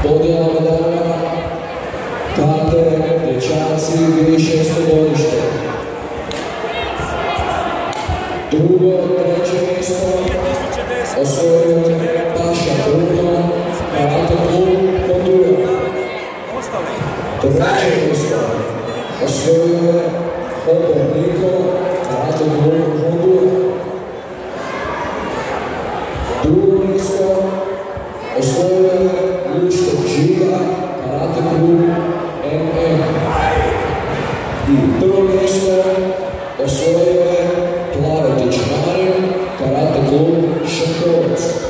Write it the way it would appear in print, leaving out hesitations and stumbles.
Podjela medalja, kate, dječaci, 2006. godište. Drugo, treće mjesto, osvojio je Paša Bruno, karate klub Hondura. Treće mjesto, osvojio je Hobor Niko, karate klub Hondura. Drugo mjesto, osvojio je Ljuško Žiga, karate klub MM. I prvo mjesto osvojio je Plavetić Marin, karate klub Šakovac.